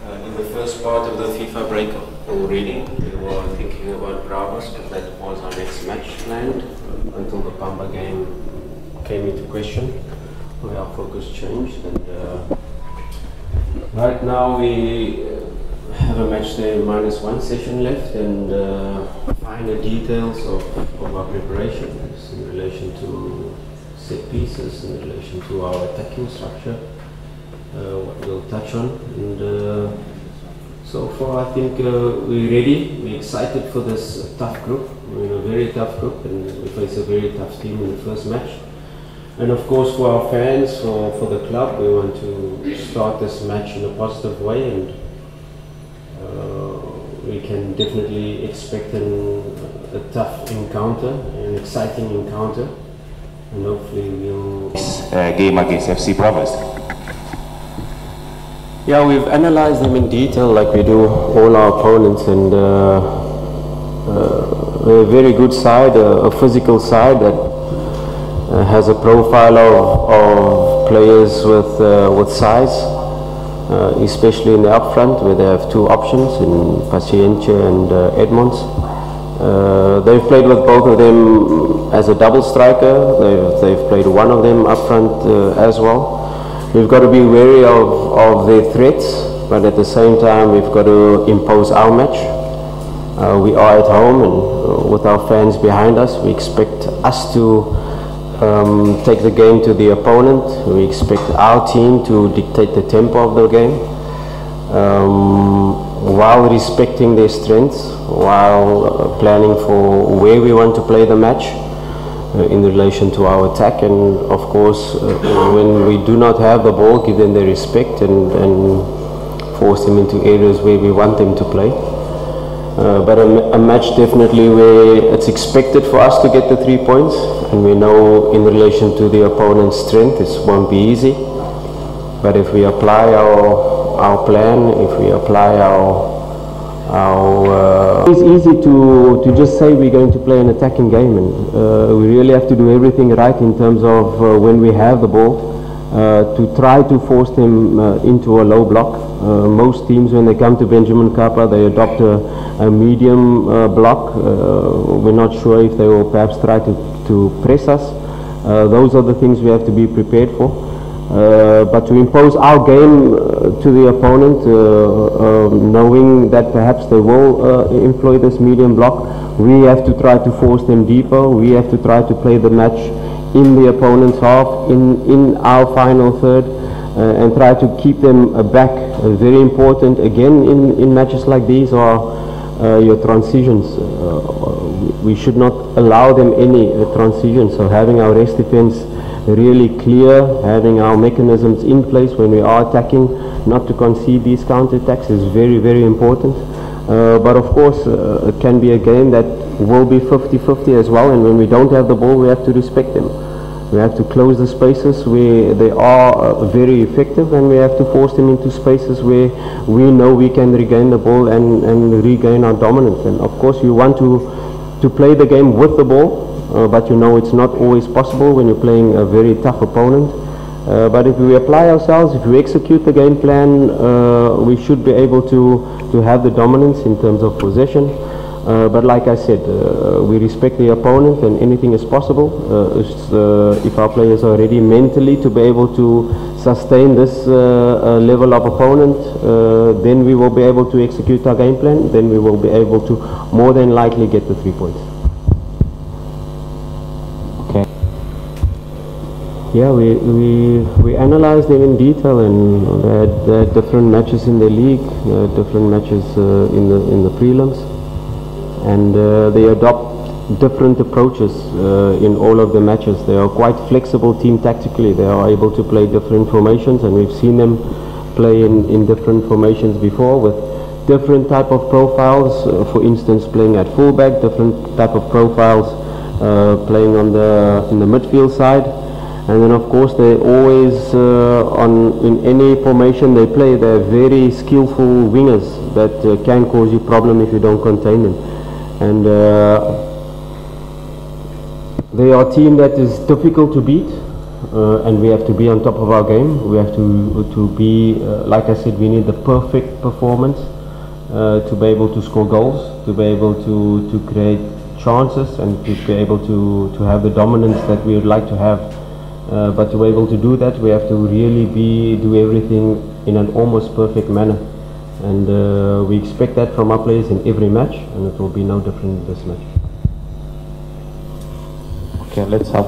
In the first part of the FIFA break already, we were thinking about Bravos, but that was our next match planned until the Pamba game came into question, where our focus changed. And right now we have a match day -1 session left, and finer details of our preparations in relation to set pieces, in relation to our attacking structure, what we'll touch on. And so far I think we're ready, we're excited for this tough group. We're in a very tough group and we face a very tough team in the first match. And of course for our fans, for the club, we want to start this match in a positive way, and we can definitely expect a tough encounter, an exciting encounter, and hopefully we'll... game against FC Bravos. Yeah, we've analyzed them in detail like we do all our opponents, and a very good side, a physical side that has a profile of players with size, especially in the up front, where they have two options in Paciente and Edmonds. They've played with both of them as a double striker. They've played one of them up front as well. We've got to be wary of their threats, but at the same time we've got to impose our match. We are at home, and with our fans behind us, we expect us to take the game to the opponent. We expect our team to dictate the tempo of the game, while respecting their strengths, while planning for where we want to play the match in relation to our attack. And of course, when we do not have the ball, give them the respect and force them into areas where we want them to play. But a match definitely where it's expected for us to get the 3 points, and we know in relation to the opponent's strength this won't be easy. But if we apply our plan, if we apply it's easy to just say we're going to play an attacking game, and we really have to do everything right in terms of when we have the ball, to try to force them into a low block. Most teams, when they come to Benjamin Kappa, they adopt a medium block. We're not sure if they will perhaps try to press us. Those are the things we have to be prepared for. But to impose our game to the opponent, knowing that perhaps they will employ this medium block, we have to try to force them deeper. We have to try to play the match in the opponent's half, in our final third, and try to keep them back. Very important again in matches like these are your transitions. We should not allow them any transitions, so having our rest defense really clear, having our mechanisms in place when we are attacking, not to concede these counter-attacks, is very, very important. But of course, it can be a game that will be 50-50 as well, and when we don't have the ball, we have to respect them. We have to close the spaces where they are very effective, and we have to force them into spaces where we know we can regain the ball and regain our dominance. And of course, you want to play the game with the ball, but you know it's not always possible when you're playing a very tough opponent. But if we apply ourselves, if we execute the game plan, we should be able to have the dominance in terms of possession. But like I said, we respect the opponent, and anything is possible. If our players are ready mentally to be able to sustain this level of opponent, then we will be able to execute our game plan. Then we will be able to more than likely get the 3 points. Okay. Yeah, we analyzed them in detail, and they had different matches in the league, different matches in the prelims, and they adopt different approaches in all of the matches. They are quite flexible team tactically. They are able to play different formations, and we've seen them play in different formations before with different type of profiles. For instance, playing at fullback, different type of profiles playing in the midfield side. And then of course they always, in any formation they play, they're very skillful wingers that can cause you problem if you don't contain them. And they are a team that is difficult to beat. and we have to be on top of our game. We have to be, like I said, we need the perfect performance to be able to score goals, to be able to create chances, and to be able to have the dominance that we would like to have. But to be able to do that, we have to really do everything in an almost perfect manner. And we expect that from our players in every match, and it will be no different in this match. Okay, let's have